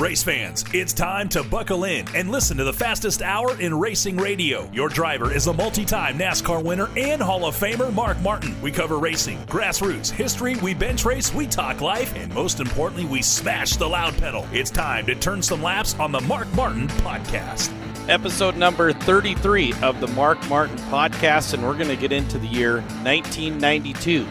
Race fans, it's time to buckle in and listen to the fastest hour in racing radio. Your driver is a multi-time NASCAR winner and Hall of Famer Mark Martin. We cover racing, grassroots, history, we bench race, we talk life, and most importantly, we smash the loud pedal. It's time to turn some laps on the Mark Martin Podcast. Episode number 33 of the Mark Martin Podcast, and we're going to get into the year 1992.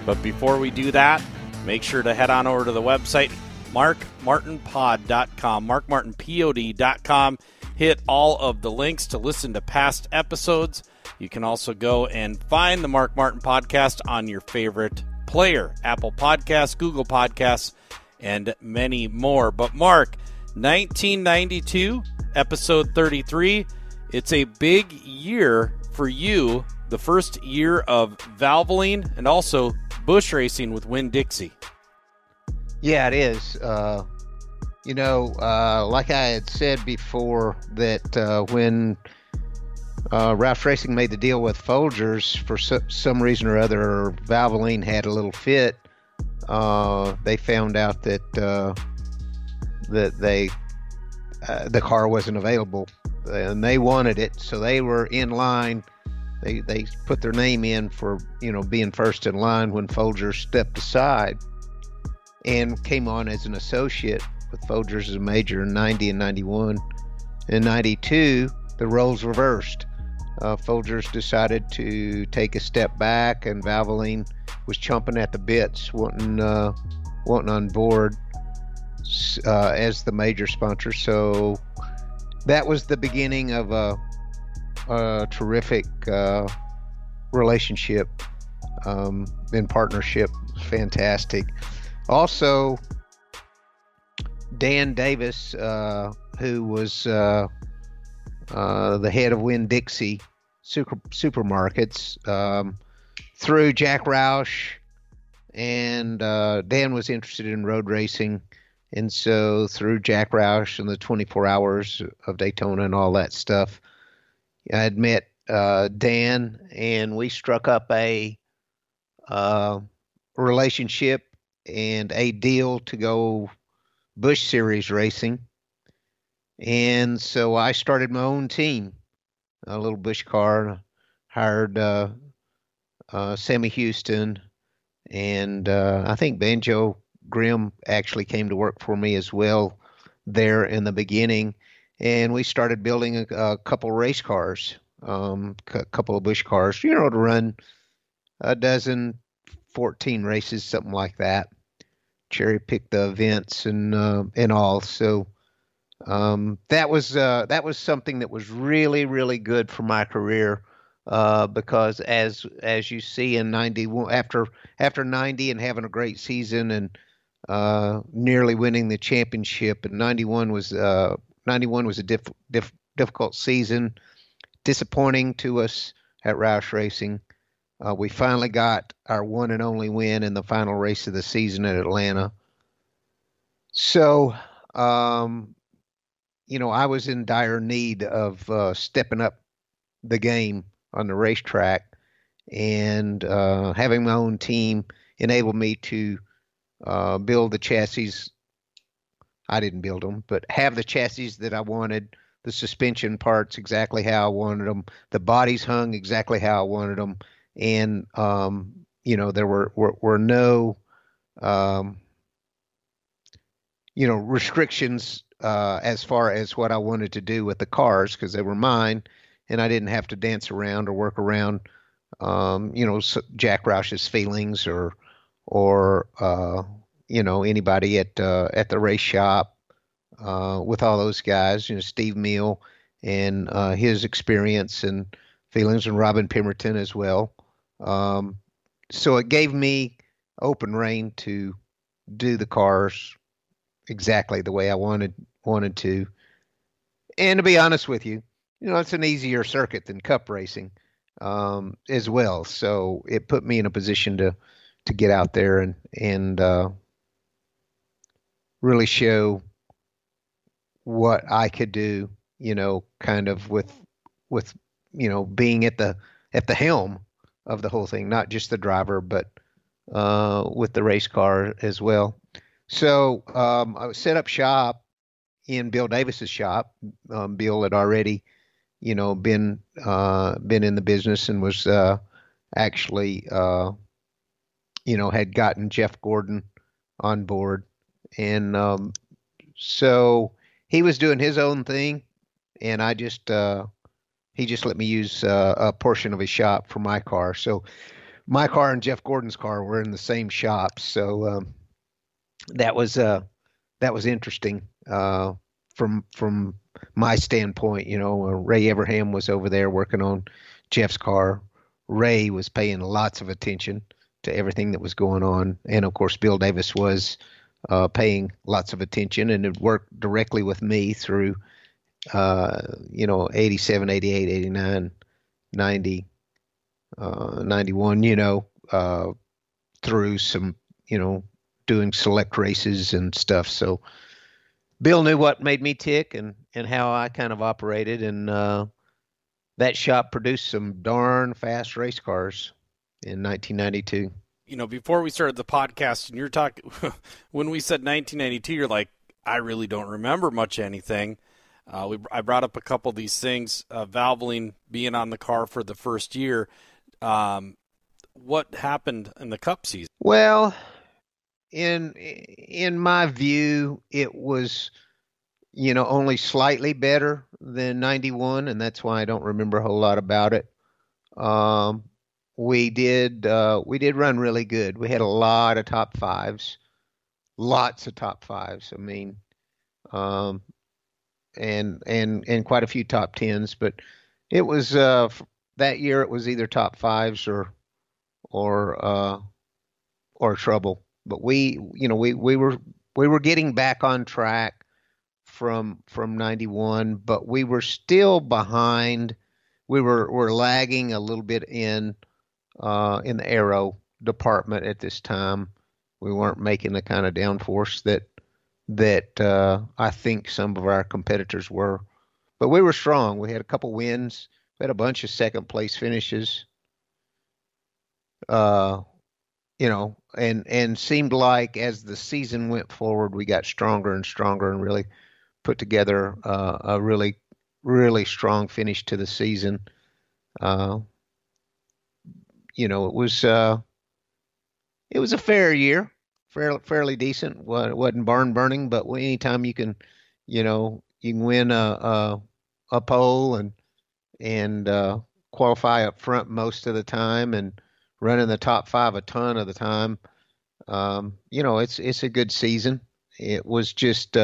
But before we do that, make sure to head on over to the website, markmartinpod.com, markmartinpod.com. Hit all of the links to listen to past episodes. You can also go and find the Mark Martin Podcast on your favorite player, Apple Podcasts, Google Podcasts, and many more. But Mark, 1992, episode 33, it's a big year for you, the first year of Valvoline and also Busch Racing with Winn-Dixie. Yeah, it is. Like I had said before, that when Roush Racing made the deal with Folgers, for some reason or other, Valvoline had a little fit. They found out that the car wasn't available, and they wanted it, so they were in line. They put their name in for being first in line when Folgers stepped aside and came on as an associate with Folgers as a major in 90 and 91. In 92, the roles reversed. Folgers decided to take a step back, and Valvoline was chomping at the bits, wanting on board as the major sponsor. So that was the beginning of a terrific relationship and partnership. Fantastic. Also, Dan Davis, who was the head of Winn-Dixie Supermarkets, through Jack Roush, and Dan was interested in road racing, and so through Jack Roush and the 24 Hours of Daytona and all that stuff, I had met Dan, and we struck up a relationship and a deal to go Busch Series racing. And so I started my own team, a little Busch car, hired Sammy Houston, and I think Banjo Grimm actually came to work for me as well there in the beginning. And we started building a couple race cars, a couple of Busch cars, to run a dozen, 14 races, something like that. Cherry pick the events and all. So that was something that was really, really good for my career, because as you see in 91, after 90 and having a great season and nearly winning the championship, and 91 was a difficult season, disappointing to us at Roush Racing. We finally got our one and only win in the final race of the season at Atlanta. So, I was in dire need of stepping up the game on the racetrack, and having my own team enabled me to build the chassis. I didn't build them, but have the chassis that I wanted, the suspension parts exactly how I wanted them, the bodies hung exactly how I wanted them. And, there were no, restrictions as far as what I wanted to do with the cars, because they were mine, and I didn't have to dance around or work around, Jack Roush's feelings or anybody at the race shop with all those guys, Steve Meal and his experience and feelings, and Robin Pemberton as well. So it gave me open rein to do the cars exactly the way I wanted to. And to be honest with you, it's an easier circuit than cup racing as well. So it put me in a position to get out there and really show what I could do, kind of with being at the helm of the whole thing, not just the driver, but with the race car as well. So I set up shop in Bill Davis's shop. Bill had already, been in the business and was actually, had gotten Jeff Gordon on board, and so he was doing his own thing, and he just let me use a portion of his shop for my car. So my car and Jeff Gordon's car were in the same shop. So that was that was interesting from my standpoint. Ray Everham was over there working on Jeff's car. Ray was paying lots of attention to everything that was going on, and of course Bill Davis was paying lots of attention, and it worked directly with me through 87, 88, 89, 90, 91, through some, doing select races and stuff. So Bill knew what made me tick and how I kind of operated. And that shop produced some darn fast race cars in 1992. Before we started the podcast, and you're talking, when we said 1992, you're like, I really don't remember much anything. I brought up a couple of these things, Valvoline being on the car for the first year. What happened in the Cup season? Well, in my view, it was, only slightly better than 91, and that's why I don't remember a whole lot about it. We did run really good. We had a lot of top fives, lots of top fives. I mean, and quite a few top tens, but it was that year it was either top fives or trouble. But we were getting back on track from 91, but we were still behind. Were lagging a little bit in the aero department at this time. We weren't making the kind of downforce that I think some of our competitors were, but we were strong. We had a couple wins. We had a bunch of second place finishes. And seemed like as the season went forward, we got stronger and stronger and really put together a really, really strong finish to the season. It was a fair year, fairly decent. It wasn't barn burning, but anytime you can win a pole and qualify up front most of the time and run in the top five a ton of the time, it's a good season. It was just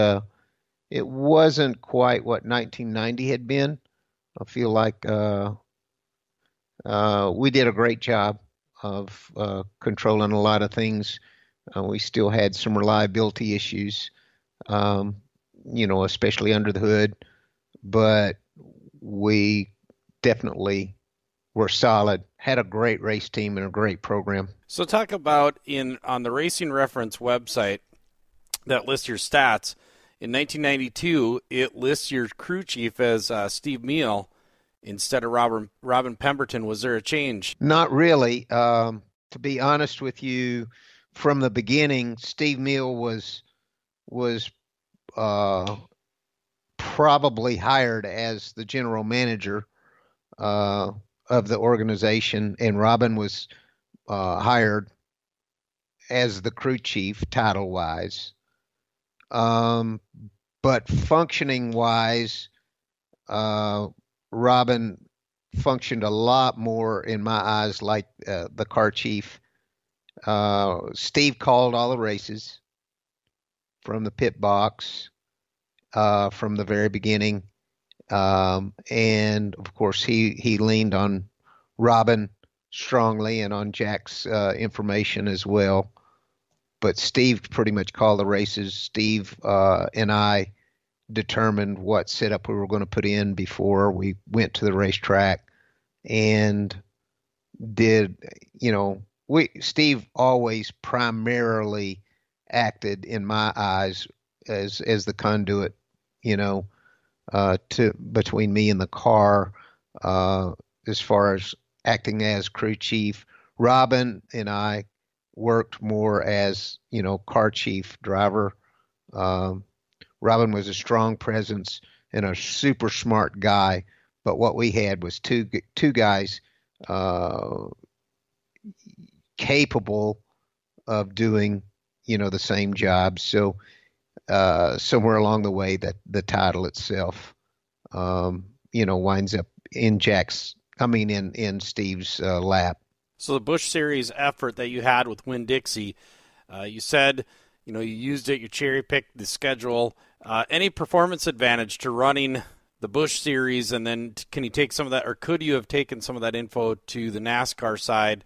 it wasn't quite what 1990 had been. I feel like we did a great job of controlling a lot of things. We still had some reliability issues, especially under the hood, but we definitely were solid, had a great race team and a great program. So talk about on the Racing Reference website that lists your stats. In 1992, it lists your crew chief as Steve Meal instead of Robin Pemberton. Was there a change? Not really. To be honest with you, from the beginning, Steve Meal was probably hired as the general manager of the organization, and Robin was hired as the crew chief title-wise. But functioning-wise, Robin functioned a lot more in my eyes like the car chief. Steve called all the races from the pit box from the very beginning. And of course he leaned on Robin strongly and on Jack's information as well. But Steve pretty much called the races. Steve and I determined what setup we were going to put in before we went to the racetrack, and Steve always primarily acted in my eyes as the conduit, to between me and the car, as far as acting as crew chief. Robin and I worked more as, car chief driver. Robin was a strong presence and a super smart guy. But what we had was two guys uh, capable of doing, the same job. So somewhere along the way, that the title itself, winds up in in Steve's lap. So the Busch Series effort that you had with Winn-Dixie, you said, you used it, you cherry-picked the schedule. Any performance advantage to running the Busch Series, and then can you take some of that, or could you have taken some of that info to the NASCAR side,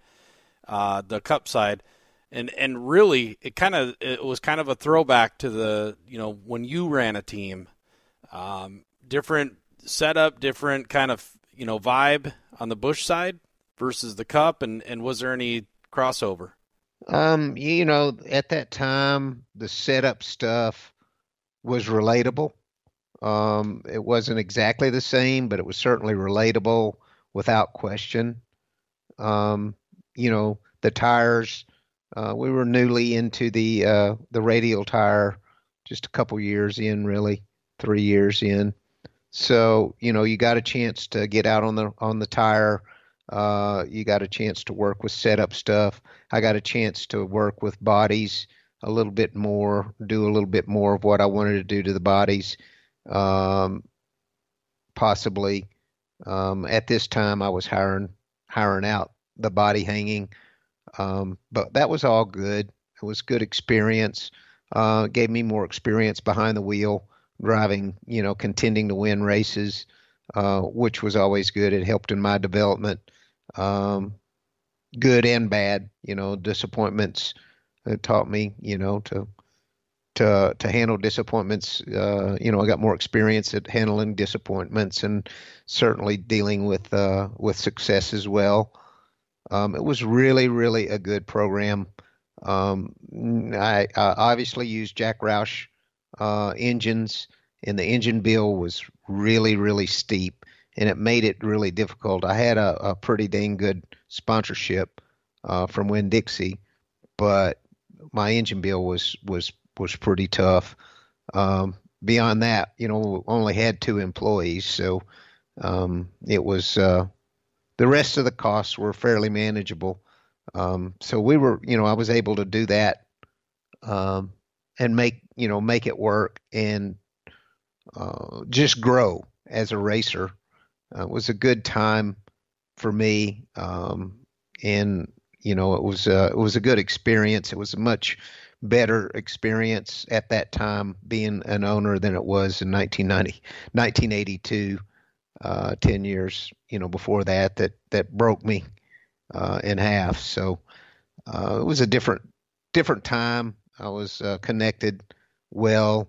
the Cup side? And really, it was kind of a throwback to the, when you ran a team, different setup, different kind of, vibe on the Busch side versus the Cup, and was there any crossover? At that time, the setup stuff was relatable. It wasn't exactly the same, but it was certainly relatable without question. The tires, we were newly into the radial tire, just a couple years in, really, 3 years in. So, you got a chance to get out on the tire. You got a chance to work with setup stuff. I got a chance to work with bodies a little bit more, do a little bit more of what I wanted to do to the bodies. Possibly, at this time I was hiring out the body hanging. But that was all good. It was good experience. Gave me more experience behind the wheel, driving, contending to win races, which was always good. It helped in my development, good and bad. Disappointments. It taught me, to handle disappointments. I got more experience at handling disappointments, and certainly dealing with success as well. It was really, really a good program. I obviously used Jack Roush engines, and the engine bill was really, really steep, and it made it really difficult. I had a pretty dang good sponsorship from Winn-Dixie, but my engine bill was pretty tough. Beyond that, only had 2 employees, so it was the rest of the costs were fairly manageable. So we were, I was able to do that and make it work, and just grow as a racer. It was a good time for me, and it was a good experience. It was a much better experience at that time being an owner than it was in 1982, 10 years, before that broke me in half. So it was a different time. I was connected well.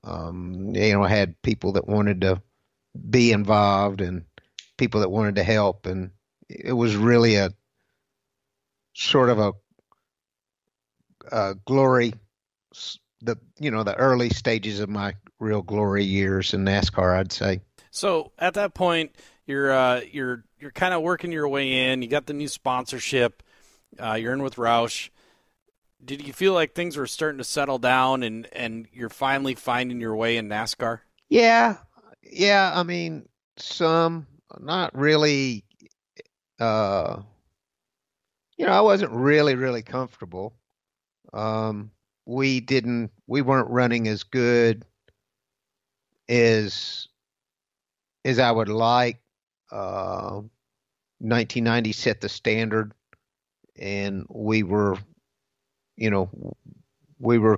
I had people that wanted to be involved and people that wanted to help, and it was really a sort of a glory, the early stages of my real glory years in NASCAR, I'd say. So at that point, you're kind of working your way in. You got the new sponsorship. You're in with Roush. Did you feel like things were starting to settle down, and you're finally finding your way in NASCAR? Yeah. I mean, not really. I wasn't really comfortable. We weren't running as good as I would like. 1990 set the standard, and we were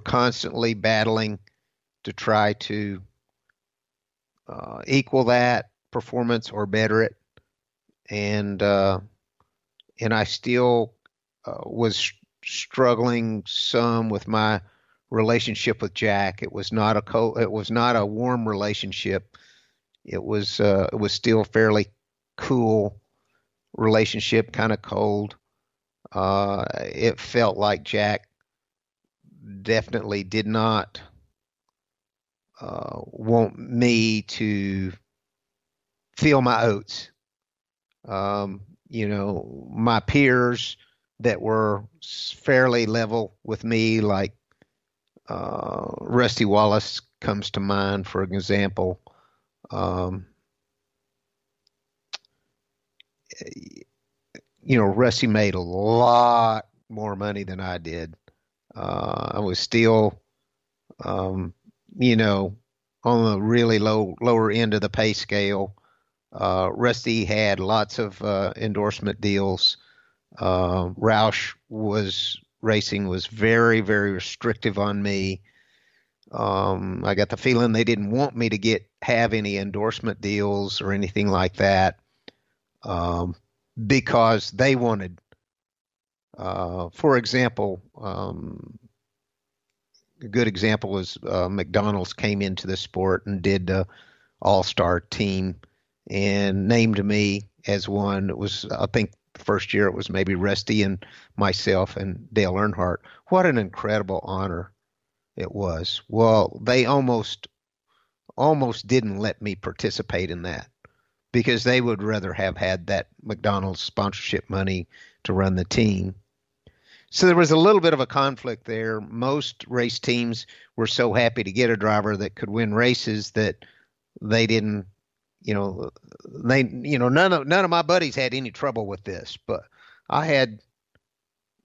constantly battling to try to equal that performance or better it. And I still was struggling some with my relationship with Jack. It was not a warm relationship. It was still fairly cool relationship, kind of cold. It felt like Jack definitely did not want me to feel my oats. My peers that were fairly level with me, like Rusty Wallace comes to mind, for example. Rusty made a lot more money than I did. I was still, you know, on the really lower end of the pay scale. Rusty had lots of endorsement deals. Roush Racing was very, very restrictive on me. I got the feeling they didn't want me to have any endorsement deals or anything like that, because they wanted, for example, a good example is McDonald's came into the sport and did the All-Star team and named me as one. It was, I think, the first year it was maybe Rusty and myself and Dale Earnhardt. What an incredible honor it was. Well, they almost didn't let me participate in that because they would rather have had that McDonald's sponsorship money to run the team. So there was a little bit of a conflict there. Most race teams were so happy to get a driver that could win races that they didn't, none of my buddies had any trouble with this, but I had,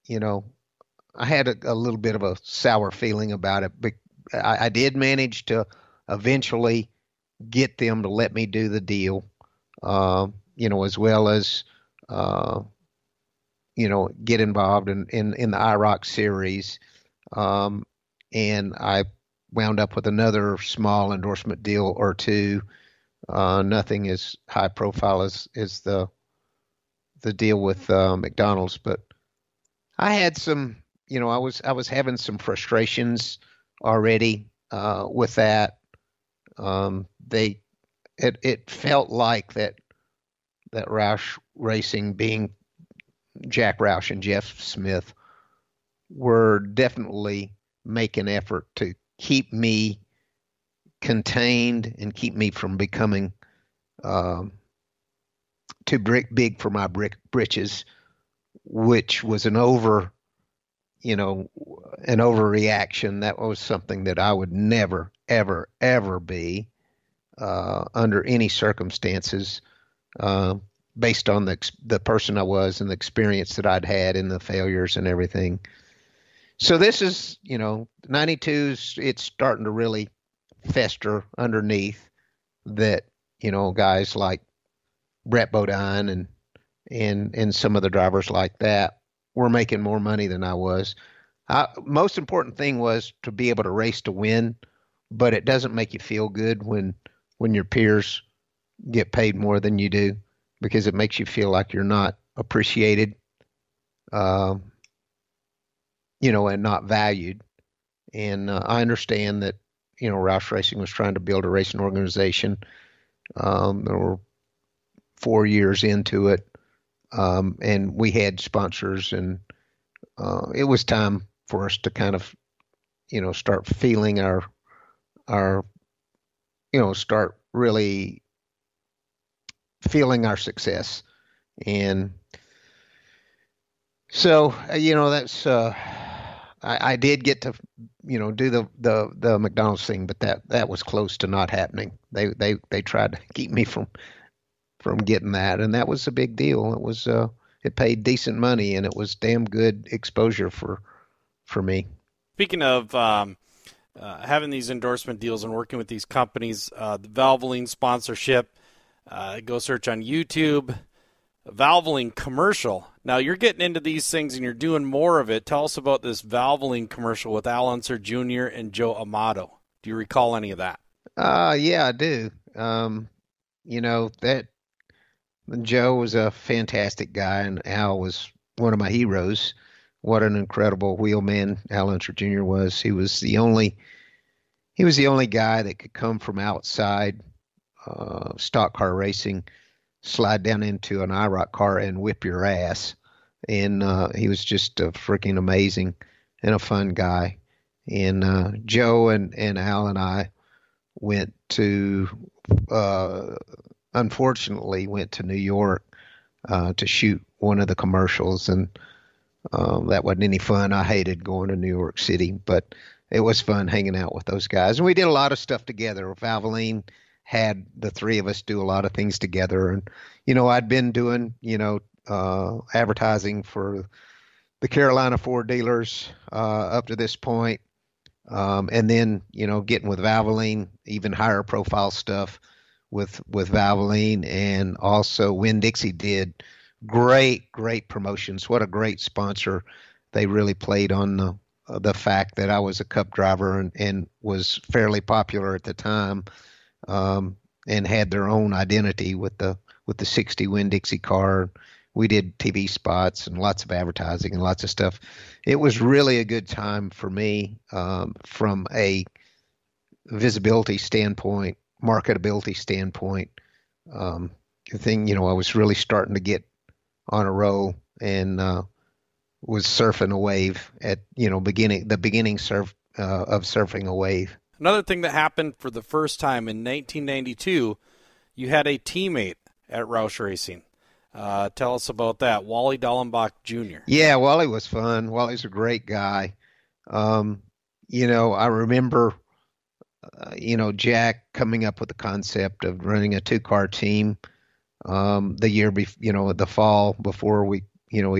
a little bit of a sour feeling about it. But I did manage to eventually get them to let me do the deal, as well as, get involved in the IROC series. And I wound up with another small endorsement deal or two. Nothing as high profile as the deal with McDonald's, but I had some, I was having some frustrations already with that. It felt like that Roush Racing, being Jack Roush and Jeff Smith, were definitely making effort to keep me contained and keep me from becoming too big for my britches, which was an overreaction. That was something that I would never, ever, ever be under any circumstances, based on the person I was and the experience that I'd had and the failures and everything. So this is, 92's, it's starting to really fester underneath that, guys like Brett Bodine and some of the drivers like that were making more money than I was. Most important thing was to be able to race to win, but it doesn't make you feel good when your peers get paid more than you do, because it makes you feel like you're not appreciated, and not valued. And I understand that, Roush Racing was trying to build a racing organization. There were 4 years into it, and we had sponsors, and it was time for us to kind of, start feeling start really feeling our success. And so, that's, I did get to, do the McDonald's thing, but that was close to not happening. They tried to keep me from getting that, and that was a big deal. It was, it paid decent money, and it was damn good exposure for me. Speaking of having these endorsement deals and working with these companies, the Valvoline sponsorship, go search on YouTube, Valvoline commercial. Now you're getting into these things and you're doing more of it. Tell us about this Valvoline commercial with Al Unser Jr. and Joe Amato. Do you recall any of that? Yeah, I do. That Joe was a fantastic guy, and Al was one of my heroes. What an incredible wheelman Al Unser Jr. was. He was the only guy that could come from outside stock car racing, slide down into an IROC car and whip your ass. And he was just a freaking amazing and a fun guy. And Joe and Al and I unfortunately went to New York to shoot one of the commercials, and that wasn't any fun. I hated going to New York City, but it was fun hanging out with those guys. And we did a lot of stuff together. Valvoline had the three of us do a lot of things together. And, I'd been doing, advertising for the Carolina Ford dealers up to this point. And then, getting with Valvoline, even higher profile stuff with Valvoline, and also Winn-Dixie did great promotions. What a great sponsor. They really played on the fact that I was a Cup driver and was fairly popular at the time, and had their own identity with the 60 Winn-Dixie car. We did TV spots and lots of advertising and lots of stuff. It was really a good time for me, from a visibility standpoint, marketability standpoint. I was really starting to get on a roll, and was surfing a wave at the beginning of surfing a wave. Another thing that happened for the first time in 1992, you had a teammate at Roush Racing. Tell us about that, Wally Dallenbach Jr. Yeah, Wally was fun. Wally's a great guy. I remember, Jack coming up with the concept of running a 2-car team. The year the fall before we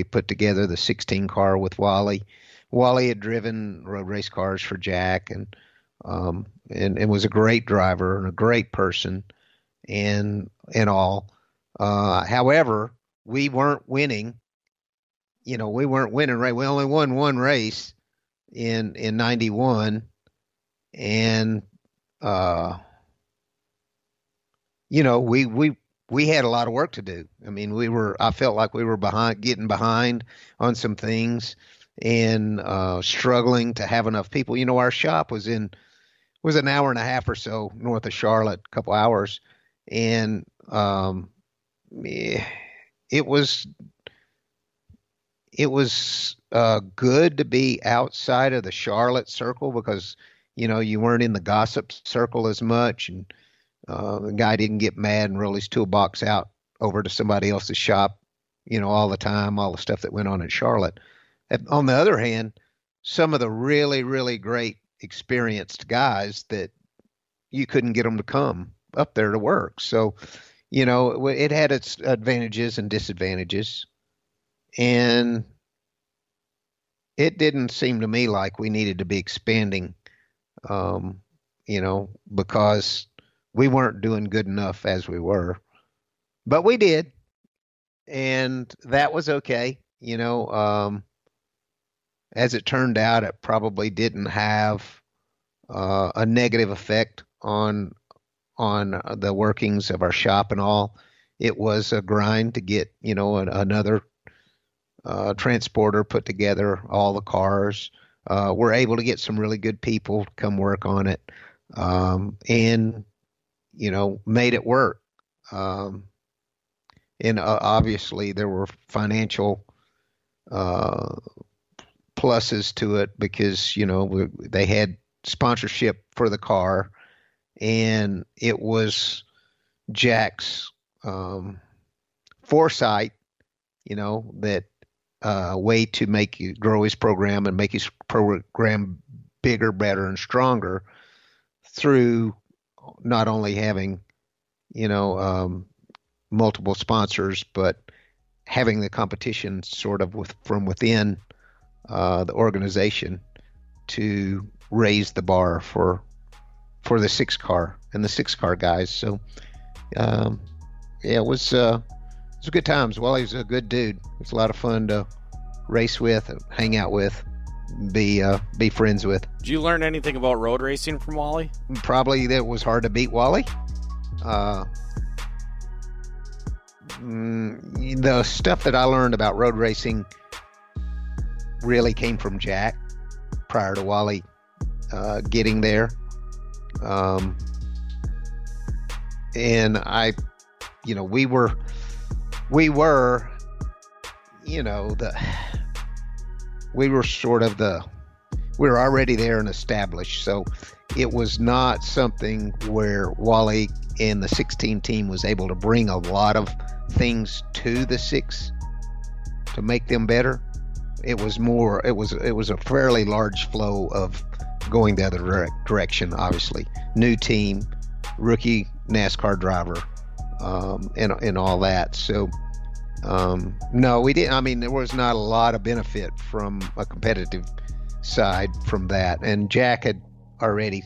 put together the 16 car with Wally. Wally had driven road race cars for Jack, and was a great driver and a great person, and all. However, we weren't winning. We weren't winning, right? We only won one race in 91, and we had a lot of work to do. I mean, I felt like we were getting behind on some things, and struggling to have enough people. Our shop was an hour and a half or so north of Charlotte, a couple hours, and it was good to be outside of the Charlotte circle, because you weren't in the gossip circle as much, and the guy didn't get mad and roll his toolbox out over to somebody else's shop, all the time, all the stuff that went on in Charlotte. On the other hand, some of the really, really great experienced guys that you couldn't get them to come up there to work. So, it had its advantages and disadvantages, and it didn't seem to me like we needed to be expanding, because we weren't doing good enough as we were, but we did. And that was okay. As it turned out, it probably didn't have a negative effect on the workings of our shop and all. It was a grind to get, another transporter put together, all the cars. We're able to get some really good people to come work on it, and made it work. And obviously there were financial pluses to it, because, they had sponsorship for the car, and it was Jack's foresight, that way to grow his program and make his program bigger, better, and stronger through not only having, multiple sponsors, but having the competition sort of from within the organization to raise the bar for the 6-car and the 6-car guys. So, it was good times. Wally was a good dude. It was a lot of fun to race with, hang out with, be friends with. Did you learn anything about road racing from Wally? Probably that it was hard to beat Wally. The stuff that I learned about road racing really came from Jack prior to Wally getting there. And we were already there and established. So it was not something where Wally and the 16 team was able to bring a lot of things to the 6 to make them better. It was a fairly large flow of going the other direction, obviously. New team, rookie NASCAR driver, and all that. So, no, we didn't. I mean, there was not a lot of benefit from a competitive side from that. And Jack had already,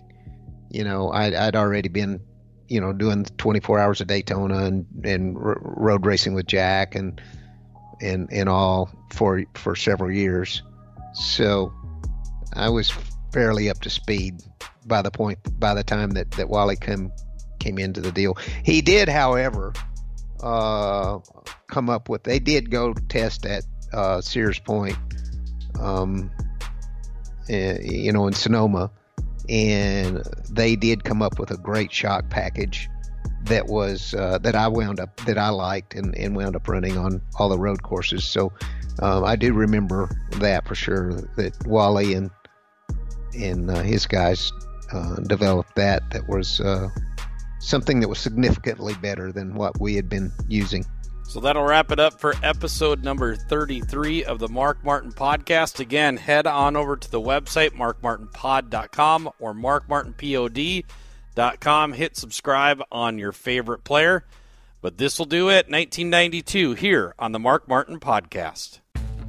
I'd already been, doing 24 hours of Daytona and road racing with Jack and all for several years. So I was fairly up to speed by the time that Wally came into the deal. He did, however, they did go test at Sears Point, in Sonoma, and they did come up with a great shock package that was that I liked and wound up running on all the road courses. So I do remember that for sure, that Wally and his guys developed that was something that was significantly better than what we had been using. So that'll wrap it up for episode number 33 of the Mark Martin Podcast. Again, head on over to the website, markmartinpod.com or markmartinpod.com. Hit subscribe on your favorite player. But this will do it, 1992, here on the Mark Martin Podcast.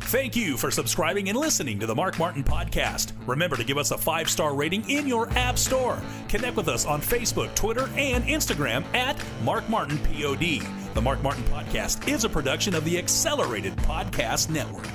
Thank you for subscribing and listening to the Mark Martin Podcast. Remember to give us a 5-star rating in your app store. Connect with us on Facebook, Twitter, and Instagram at Mark Martin POD. The Mark Martin Podcast is a production of the Accelerated Podcast Network.